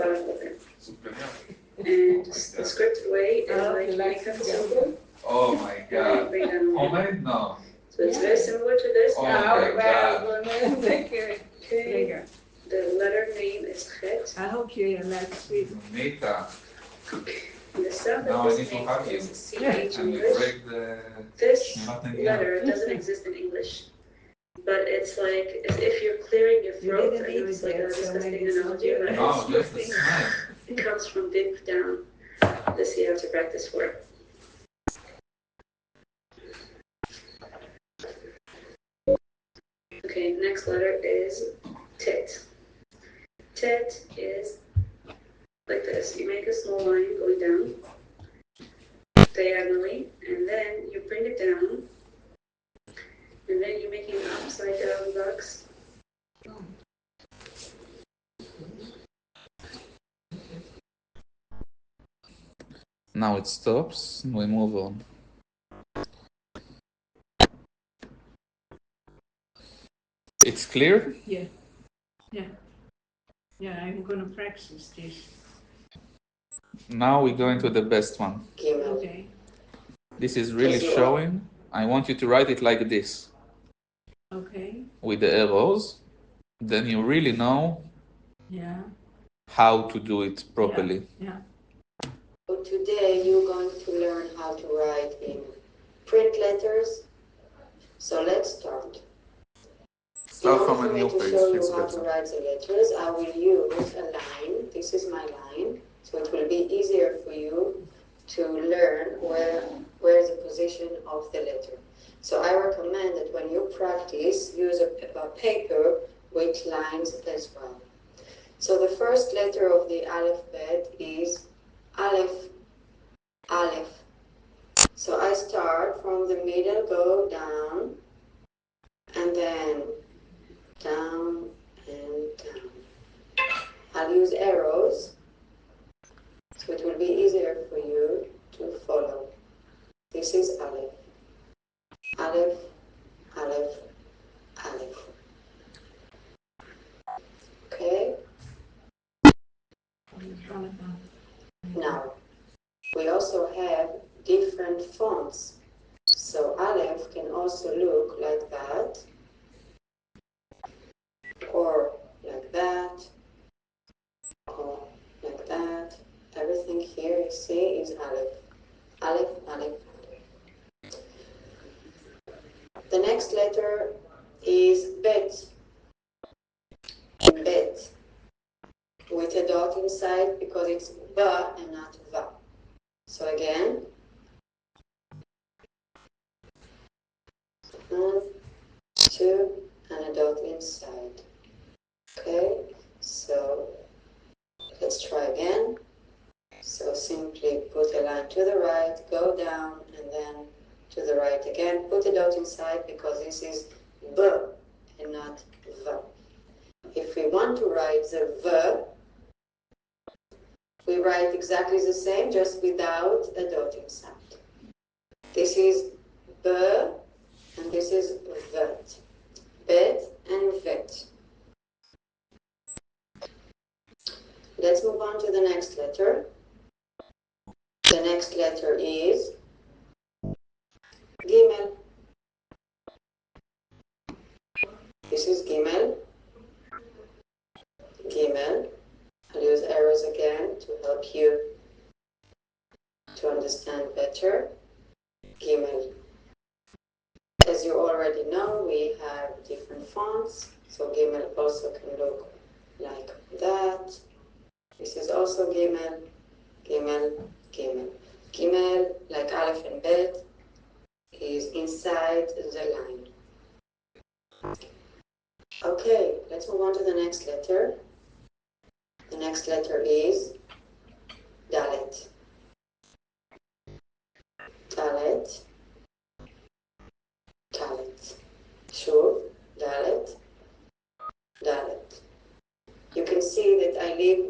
file open. And the script way is like you make up a symbol. Oh my god. Oh my no. So it's very similar to this. Oh my god. Okay. The letter name is Chet. I hope you like sweet. Nita. The sound Now of I this need to name hug you. is CH And we English. break the This nothing letter doesn't exist in English. But it's like as if you're clearing your throat. I know it's like a disgusting analogy, but no, just the smile. it comes from deep down. This you have to practice for. Okay, next letter is tit. Tit is like this. You make a small line going down diagonally, and then you bring it down, and then you're making an upside down box. Now it stops and we move on. It's clear? Yeah. Yeah. Yeah, I'm gonna practice this. Now we go into the best one. Okay. This is really showing. I want you to write it like this. Okay. With the arrows. Then you really know how to do it properly. Yeah. So today you're going to learn how to write in print letters. So let's start. Start from a new to page. show you It's how to better. write the letters, I will use a line. This is my line. So it will be easier for you to learn where is the position of the letter. So I recommend that when you practice, use a paper with lines as well. So the first letter of the alphabet is Aleph. Aleph. So I start from the middle, go down, and then down and down. I'll use arrows, so it will be easier for you to follow. This is Aleph. Aleph, Aleph, Aleph. Okay? Now, we also have different fonts. So Aleph can also look like that, or like that, or like that. Everything here you see is Aleph. Aleph, Aleph, Aleph. The next letter is Bet. Bet. With a dot inside because it's ba and not va. So again, 1, 2, and a dot inside. Okay, so let's try again. So simply put a line to the right, go down, and then to the right again. Put a dot inside because this is b and not v. If we want to write the v, we write exactly the same, just without a dot inside. This is b, and this is vet. Bet and vet. Let's move on to the next letter. The next letter is Gimel. This is Gimel. Gimel. I'll use arrows again to help you to understand better. Gimel. As you already know, we have different fonts. So Gimel also can look like that. This is also Gimel, Gimel, Gimel. Gimel, like Aleph and Bet, is inside the line. Okay, let's move on to the next letter. The next letter is Dalet. Dalet. Dalet. Sure, Dalet. Dalet. You can see that I leave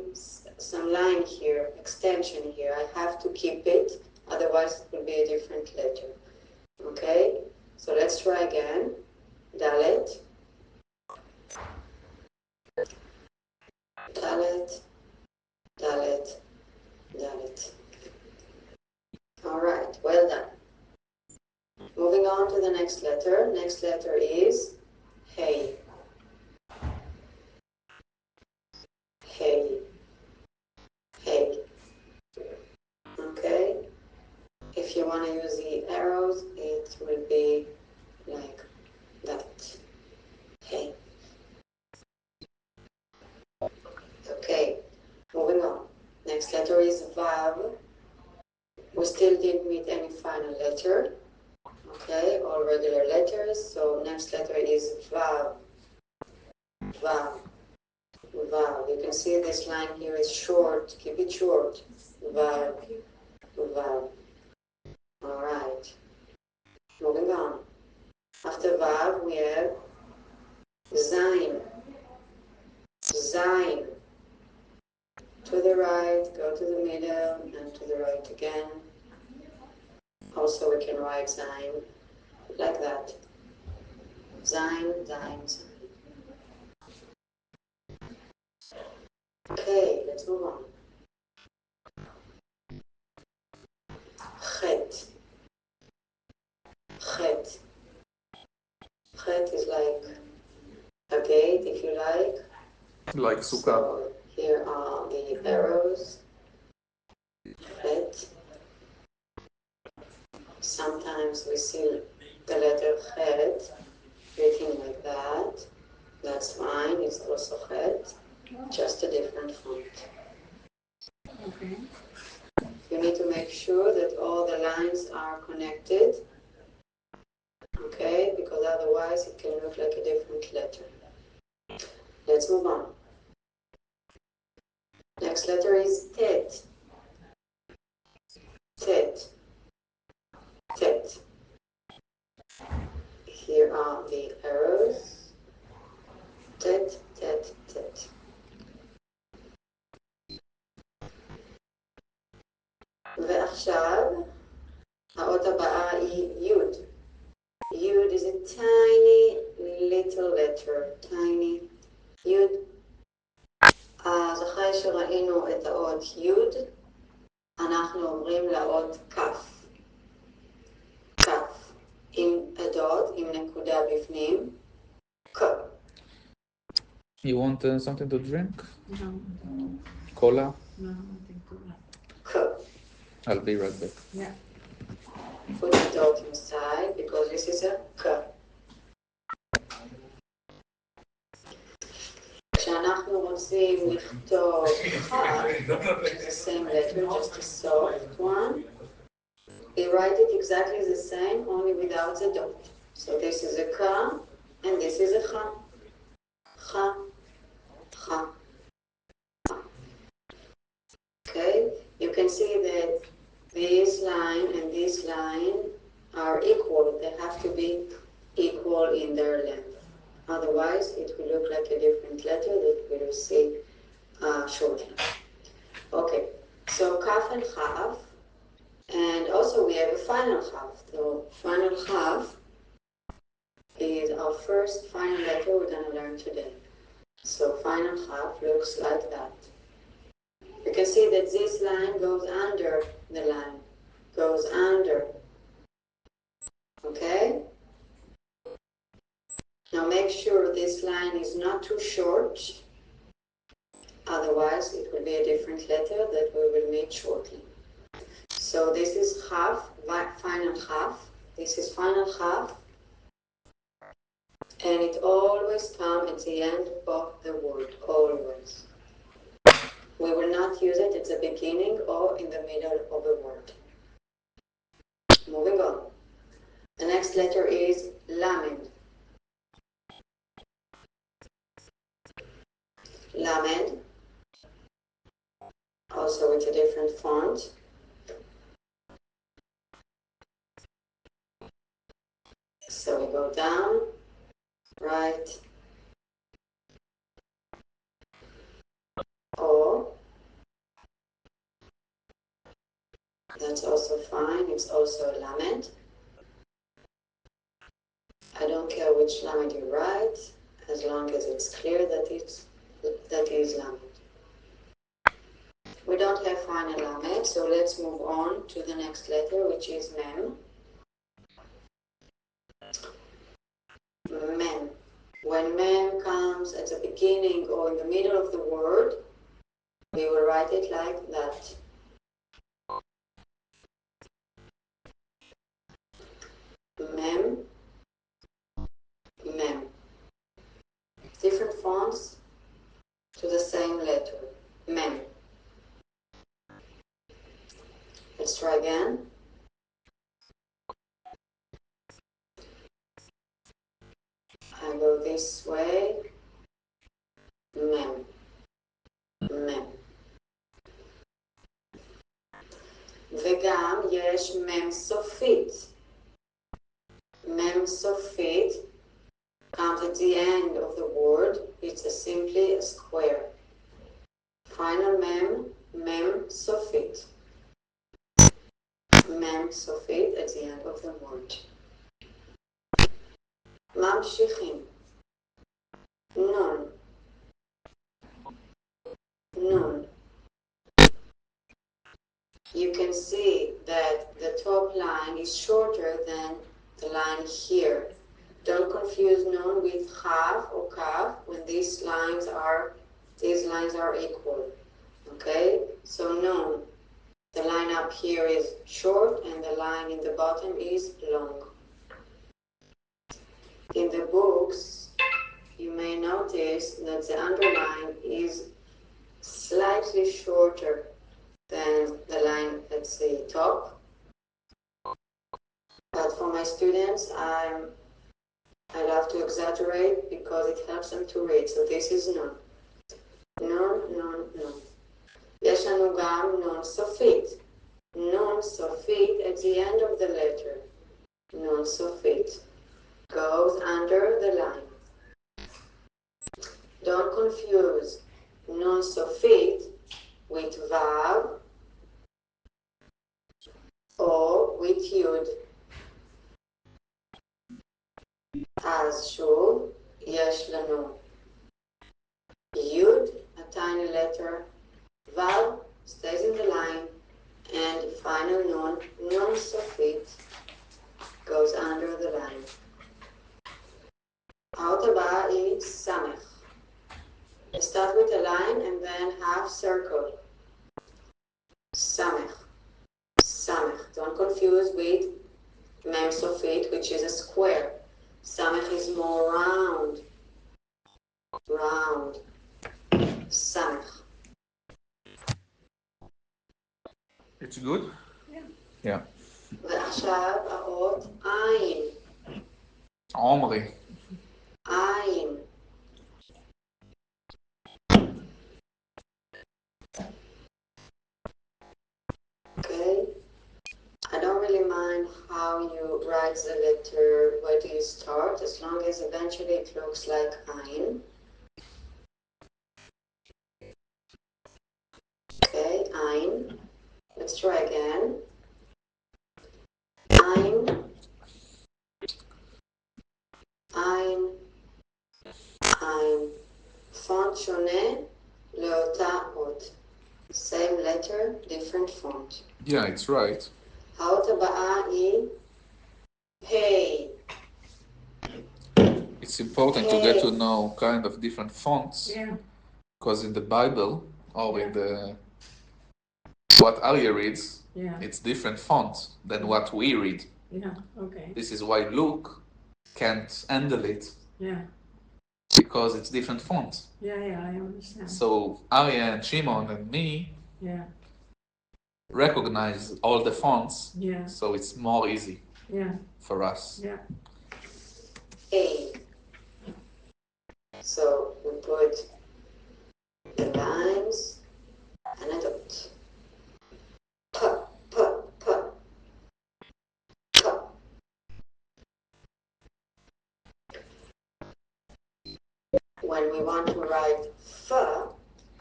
some line here, extension here. I have to keep it, otherwise it will be a different letter. Okay, so let's try again. Dalet. Dalet. next letter. Next letter is Hey. Hey. Hey. Okay? If you want to use the arrows, it will be like that. Hey. Okay, moving on. Next letter is Vav. We still didn't meet any final letter. Okay, all regular letters. So next letter is Vav. Vav. Vav. You can see this line here is short. Keep it short. Vav. Vav. All right. Moving on. After Vav, we have Zain. Zain. To the right, go to the middle, and to the right again. Also, we can write Zain like that. Zain, Zain, Zain. Okay, let's move on. Chet. Chet. Chet is like a gate, if you like. Like sukkah. So here are the arrows. Chet. Sometimes we see the letter Chet written like that. That's fine, it's also Chet, just a different font. Okay. You need to make sure that all the lines are connected, okay, because otherwise it can look like a different letter. Let's move on. Next letter is Tet. Tet. Tet. Here are the arrows. Tet, tet, tet. ועכשיו, האות הבאה היא יוד. Yud is a tiny little letter, tiny יוד. אז אחרי שראינו את האות יוד, אנחנו עוברים לאות כף. כף, עם הדוד, עם נקודה בפנים. כ. You want something to drink? No, Cola? no, nothing to that. כ. I'll be right back. Yeah. Put the dot inside because this is a כ. כשאנחנו רוצים לכתוב כף, the same letter, just a soft one, we write it exactly the same, only without the dot. So this is a ka, and this is a cha. Cha, cha. Okay, you can see that this line and this line are equal. They have to be equal in their length. Otherwise, it will look like a different letter that we will see shortly. Okay, so kaf and chaf. And also we have a final half. The final half is our first final letter we're going to learn today. So final half looks like that. You can see that this line goes under the line. Goes under. Okay? Now make sure this line is not too short. Otherwise it will be a different letter that we will meet shortly. So this is half, final half. This is final half. And it always comes at the end of the word, always. We will not use it at the beginning or in the middle of the word. Moving on. The next letter is Lamed. Lamed. Also with a different font. So we go down, right, O. That's also fine. It's also a lamed. I don't care which lamed you write, as long as it's clear that that is lamed. We don't have final lamed, so let's move on to the next letter, which is mem. mem. When mem comes at the beginning or in the middle of the word, we will write it like that. Mem, mem. Different fonts to the same letter. Mem. Let's try again. I go this way. Mem. מם. וגם יש מם סופית. מם סופית comes at the end of the word. It's simply a square. Final mem, mem סופית. מם סופית at the end of the word. ממשיכים. נון. Nun. You can see that the top line is shorter than the line here. Don't confuse nun with chav or kav when these lines are equal. Okay? So nun, the line up here is short and the line in the bottom is long. In the books, you may notice that the underline is slightly shorter than the line at the top. But for my students, I love to exaggerate because it helps them to read. So this is nun. nun, nun, nun. יש לנו גם נון סופית. נון סופית at the end of the letter. נון סופית goes under the line. Don't confuse nun סופית with vav or with yud. אז שוב, יש לנו yud, a tiny letter, vav stays in the line, and final nun, nun סופית, goes under the line. האות הבאה היא סמך. Start with a line and then half circle. Samech. Samech. Don't confuse with mem sofit, which is a square. Samech is more round. Round. Samech. It's good? Yeah. ועכשיו האות עין. עומרי. עין. Okay, I don't really mind how you write the letter, where do you start, as long as eventually it looks like Ein. Okay, Ein. Let's try again. Ein. Ein. Ein. Font שונה לאותה אות. Same letter, different font. Yeah, it's right. האות הבאה היא Pei. It's important to get to know kind of different fonts. Yeah. Because in the Bible or in the what Arya reads, it's different fonts than what we read. Yeah, okay. This is why Luke can't handle it. Yeah. Because it's different fonts. Yeah, I understand. So Arya and Shimon and me recognize all the fonts. Yeah. So it's more easy for us. Yeah. A. So we put the lines and a dot. P, p, p, p. When we want to write F,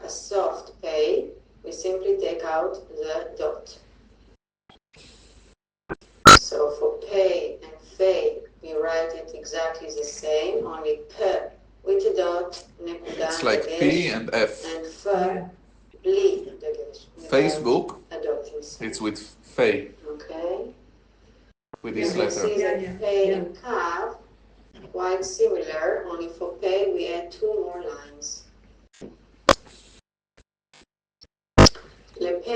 a soft A, we simply take out the dot. So for pay and fay, we write it exactly the same, only P with a dot, נקודה, It's like P and F. and F, בלי דגש. Facebook, a dot inside. it's with Fay, Okay. with You this can letter. see that pay and Kav, quite similar, only for pay we add 2 more lines. לפ'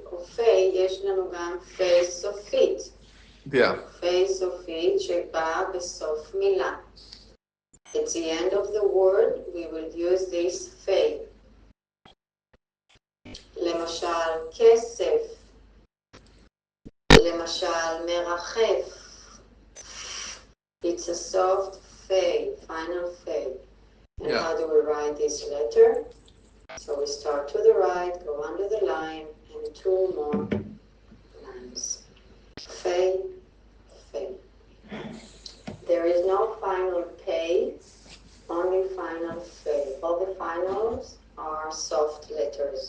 או פ' יש לנו גם פ' סופית. Yeah. פ' סופית שבאה בסוף מילה. At the end of the word we will use this פ'. למשל כסף. למשל מרחף. It's a soft ph, final ph. And Yeah. how do we write this letter? So we start to the right, go under the line, and 2 more lines. Ph, ph. There is no final pay, only final ph. All the finals are soft letters.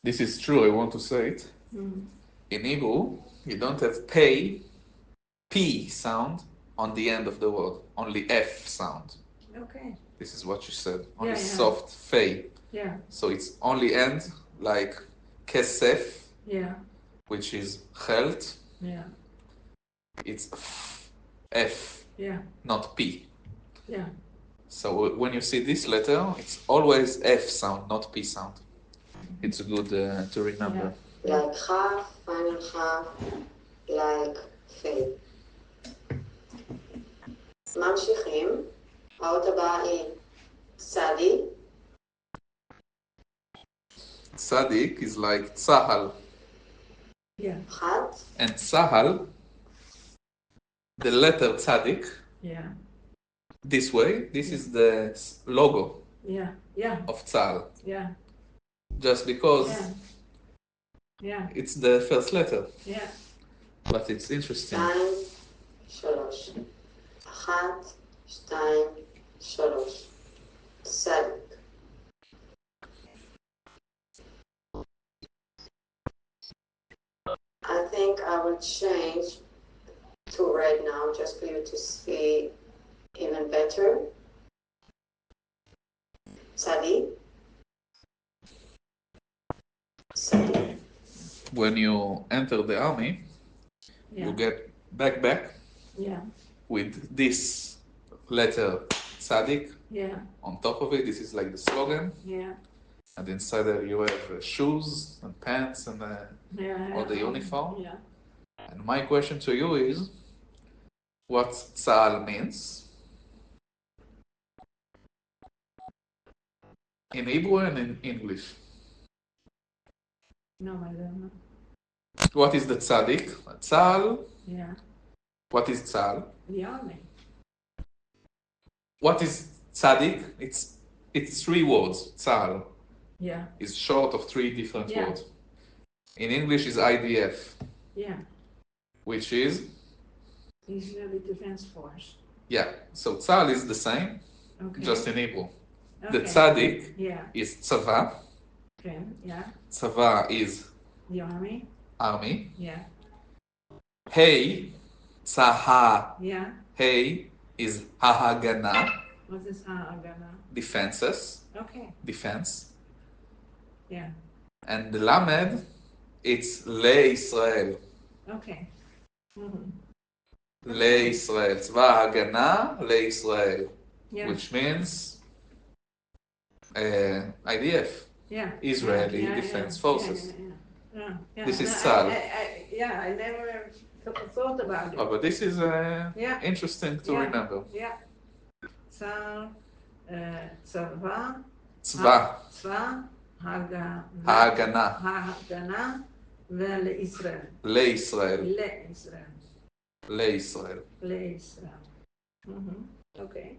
This is true, I want to say it. In Hebrew, you don't have pay, P sound on the end of the word, only F sound. Okay. This is what you said, only Yeah. soft fei. Yeah. So it's only end like kesef, Yeah. which is chelt. Yeah. It's F, Yeah. not P. Yeah. So when you see this letter, it's always F sound, not P sound. It's good to remember. Like chaf, final chaf, like ph. ממשיכים. האות הבאה היא צדי. Tzadik is like tzahal. Yeah. אחת. And tzahal, the letter tzadik, Yeah. this way, this is the logo Yeah. Yeah. of tzahal. Yeah. Just because Yeah. Yeah. it's the first letter. Yeah. But it's interesting. 2, 3. 1, 2, 3. צדיק. I think I will change to red now just for you to see even better. Tzadi. Tzadi. When you enter the army, Yeah. you get backpack Yeah. with this letter tzadik Yeah. on top of it. This is like the slogan. Yeah. And inside there you have shoes and pants and Yeah. or the uniform. Yeah. And my question to you is, what tzahal means in Hebrew and in English? No, I don't know. What is the tzadik? Tzahal. Yeah. What is tzahal? The army. What is tzadik? It's 3 words. Tzahal Yeah. is short of 3 different Yeah. words. In English is IDF, Yeah. which is Israeli Defense Force. yeah. So tzahal is the same, Okay. just in Hebrew. The Okay. tzadik Yeah. is tzava. Okay. Yeah. Tzava is The army. army. Yeah. Hey, tzaha. Yeah. Hey is hahagana, What is Agana? defenses, Okay. defense. Yeah. And the lamed, it's le Israel. Okay. Mm-hmm. Le Israel. Tzva hagana le Israel. Yeah. Which means IDF, Yeah. Israeli Yeah, Defense yeah, Forces. Yeah. This is No, Tzahal. I never thought about it. Oh, but this is Yeah. interesting to Yeah. remember. Yeah. Tzal, צבא, Tzva צבא, hagana ההגנה ולישראל. le Israel. לישראל. Le Israel. לישראל. אוקיי.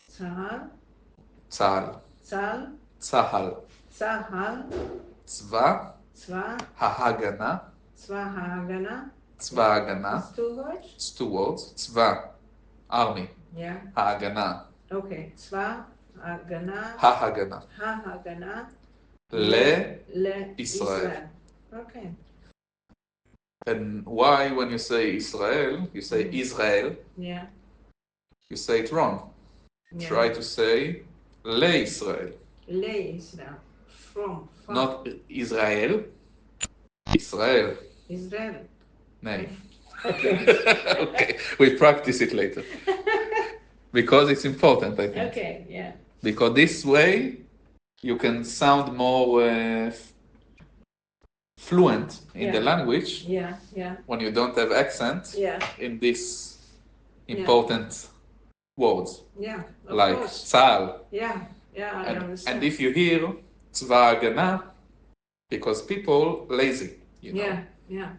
צה"ל, Tzahal. צה"ל, Tzahal. צה"ל, Tzva צבא, hahagana. צבא ההגנה. Tzva hagana. It's 2 words? It's 2 words. Tzva, army. Yeah. Hagana, אוקיי. צבא ההגנה, hahagana. ההגנה Le. לישראל. אוקיי. And why, when you say Israel, you say Israel, Yeah. you say it wrong. Yeah. Try to say Le Israel, לישראל. From. not Israel. Israel. Israel. Nay. Okay, we practice it later. Because it's important, I think. Okay, yeah. Because this way you can sound more fluent in the Yeah. language Yeah, yeah, when you don't have accent yeah, in these important words yeah, of like course. tzal. Yeah, yeah, I And understand. if you hear tzva hagana, because people lazy, you know. Yeah, yeah,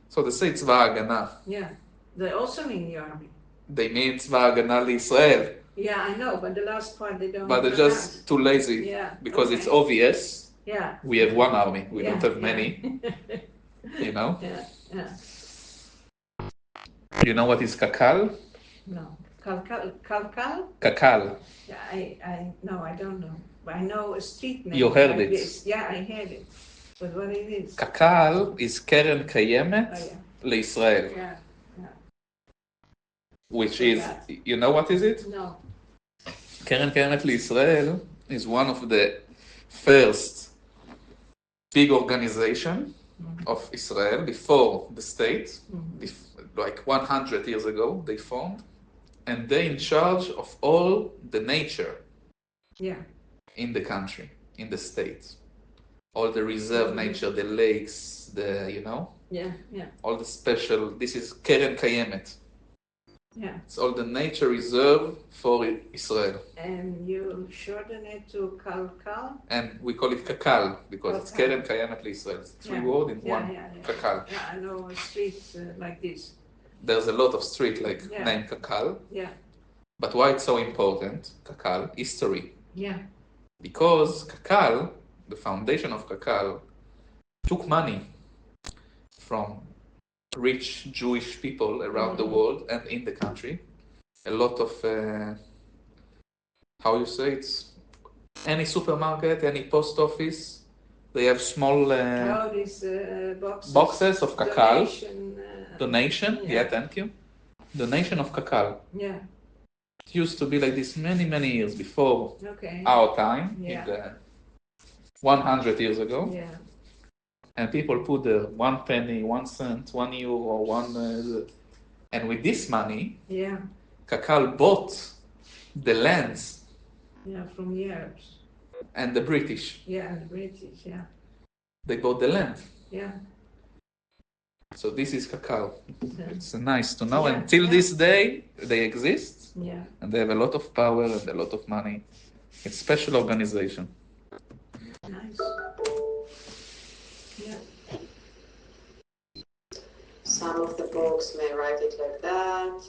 So they say tzva hagana. yeah. They also mean the army. They mean tzva hagana l'Israel. Yeah, I know, but the last part they don't But they're pronounce. just too lazy. Yeah, Because okay. it's obvious. Yeah. We have one army. We Yeah, don't have yeah. many. You know. Yeah, yeah. You know what is kakal? No. Kalkal? Kakal. Yeah, no, I don't know. But I know a street name. You heard like it. This. Yeah, I heard it. But what it is? Kakal is קרן קיימת לישראל. Yeah, yeah. Which is, you know what is it? No. קרן קיימת לישראל is one of the first big organization of Israel before the state, like 100 years ago they formed, and they in charge of all the nature in the country, in the state. All the reserve nature, the lakes, all the special, this is קרן קיימת. Yeah. It's all the nature reserve for Israel. And you shorten it to Kalkal? And we call it Kakal because it's קרן קיימת לישראל. It's three words in one. Kakal. Yeah, I know a street like this. There's a lot of street like named Kakal. Yeah. But why it's so important, Kakal, history. Yeah. Because Kakal, the foundation of Kakal, took money from rich Jewish people around the world and in the country. A lot of, how you say it, any supermarket, any post office, they have small these boxes of Kakal. Donation. Yeah, thank you. Donation of Kakal. Yeah. It used to be like this many years before our time, in the 100 years ago. Yeah. And people put 1 penny, 1 cent, 1 euro, and with this money, Kakal bought the lands. Yeah, from the Arabs. And the British. Yeah, the British, yeah. They bought the land. Yeah. So this is Kakal. It's nice to know. Until this day, they exist. Yeah. And they have a lot of power and a lot of money. It's a special organization. Nice. Yeah. Some of the books may write it like that.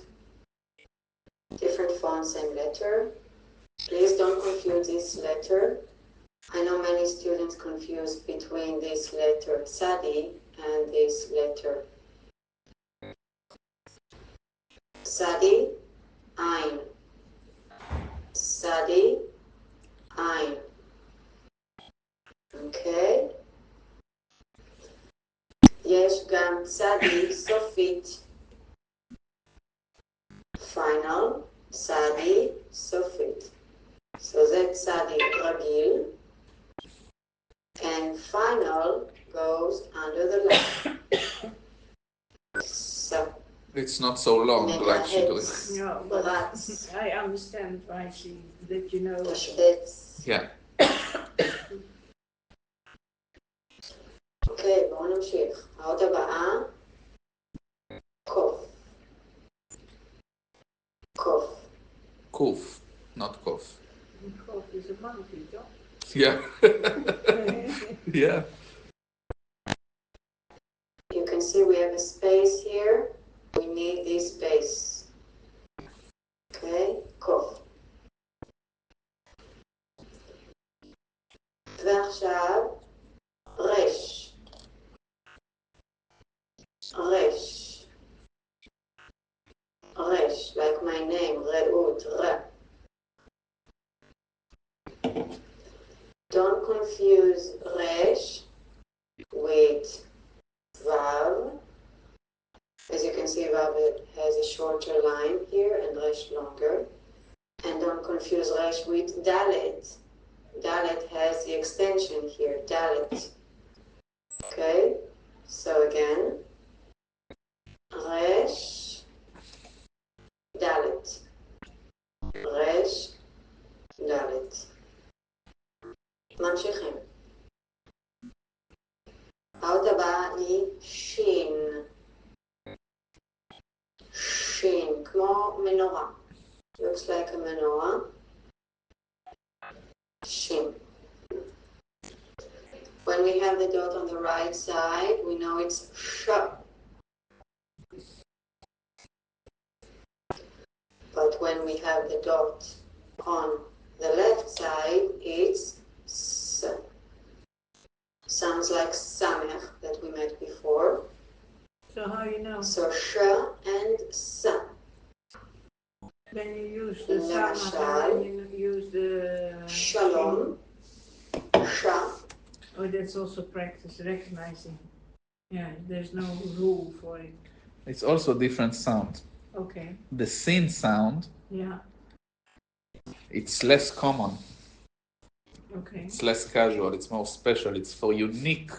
Different font, same letter. Please don't confuse this letter. I know many students confuse between this letter Sadi and this letter Sadi, Ein. Sadi, Ein. Okay? יש גם צדי סופית. Final, צדי סופית. So זה צדי רגיל. And final goes under the line. So it's not so long like she doing. No, but I understand why she that you know. Yeah. אוקיי, בואו נמשיך. האות הבאה, קוף. קוף. Kuf, not kof. Kof is a monkey, don't? Yeah. Yeah. You can see we have a space here. We need this space. Okay, קוף. ועכשיו, רש. Resh. Resh, like my name, Reut, Re. Don't confuse Resh with Vav. As you can see, Vav has a shorter line here and Resh longer. And don't confuse Resh with Dalet. Dalet has the extension here, Dalet. Okay, so again, Resh. ממשיכים. האות הבאה היא שין. שין, כמו מנורה. Looks like a menorah. Shin. When we have the dot on the right side, we know it's sh. But when we have the dot on the left side, it's s. Sounds like samech that we met before. So how you know? So sh and sa. When you use the למשל, samach, when you use the שלום, ש. Oh, that's also practice, recognizing. Yeah, there's no rule for it. It's also different sound. Okay. The sin sound, Yeah. it's less common. Okay. It's less casual. It's more special. It's for unique,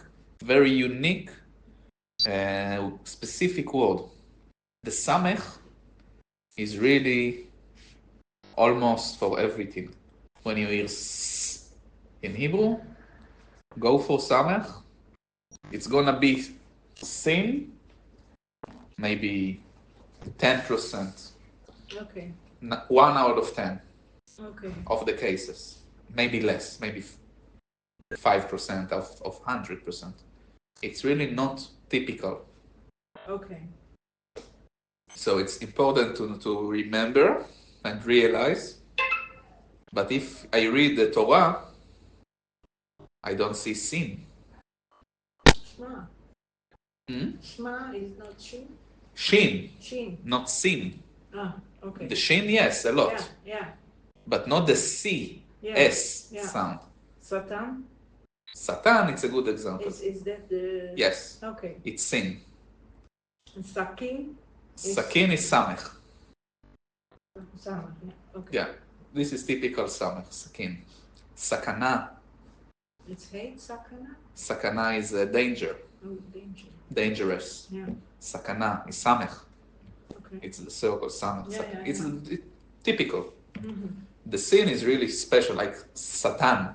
very unique, specific word. The samech is really almost for everything. When you hear s in Hebrew, go for samech. It's gonna be sin, maybe 10%, Okay. 1 out of 10 Okay. of the cases, maybe less, maybe 5% of 100%. It's really not typical. Okay. So it's important to remember and realize. But if I read the Torah, I don't see sin. Shma. Hmm? Shma is not shin. Shin, Shin. not sin. Ah, okay. The shin, yes, a lot. Yeah, yeah. But not the C, Yeah. S Yeah. sound. Satan. Satan, it's a good example. Is that the? Yes, Okay. it's sin. And Sakin. Sakin is samech. Samach. Yeah. Okay. Yeah, this is typical samech, sakin. Sakana. It's hate sakana. Sakana is a danger, Oh, danger. dangerous. Yeah. Sakana is samech. Okay. It's the circle samech. Yeah, yeah, It's yeah. typical. Mm-hmm. The sin is really special, like Satan,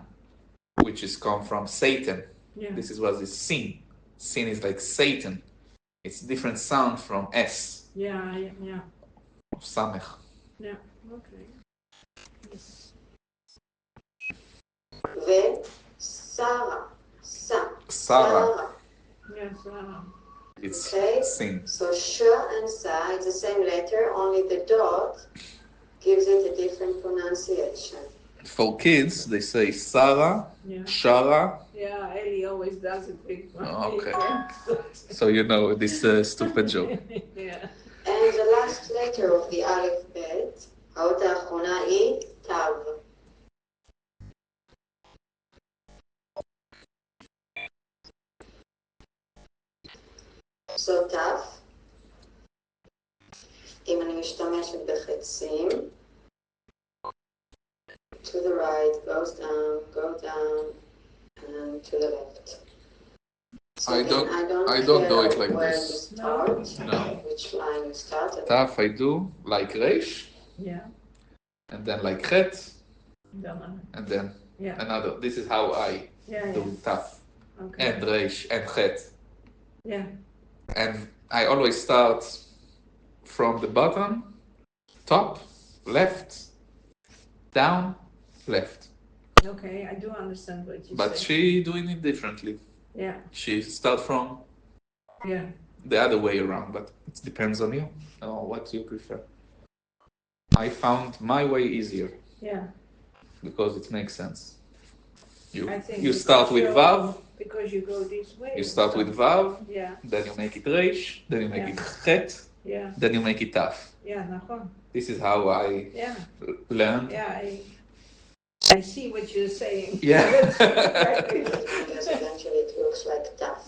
which is come from Satan. Yeah. This is what is sin. Sin is like Satan. It's different sound from S, Yeah, yeah, yeah. of Samech. Yeah. Okay. Yes. ושרה. ס. Sarah, Yes. it's Okay. sin. So sh and sa, it's the same letter, only the dot gives it a different pronunciation. For kids, they say Sarah, Yeah. Shara, Yeah. Ellie always does it with my Okay. friends. so you know this stupid joke. Yeah. And the last letter of the Aleph Bet, האות האחרונה היא תו. So תו, אם אני משתמשת בחצים, to the right, go down, and to the left. So I again, don't I do care it like where this. you start, No. which line you start at. Taf I do like Reish, Yeah. and then like Chet, Done. and then Yeah. another. This is how I Yeah. do Yeah. Taf, Okay. and Reish, and Chet. Yeah. And I always start from the bottom, top, left, down, left. Okay. I do understand what you But say. she doing it differently. Yeah. She start from Yeah. the other way around, but it depends on you or what you prefer. I found my way easier Yeah. because it makes sense. I think You start with Vav, because you go this way. you start with Vav, Yeah. then you make it Reish, then you make Yeah. it Chet, Yeah. then you make it Taf. Yeah. נכון. This is how I Yeah. learned. Yeah. I see what you're saying. Yeah. Because eventually it looks like tough.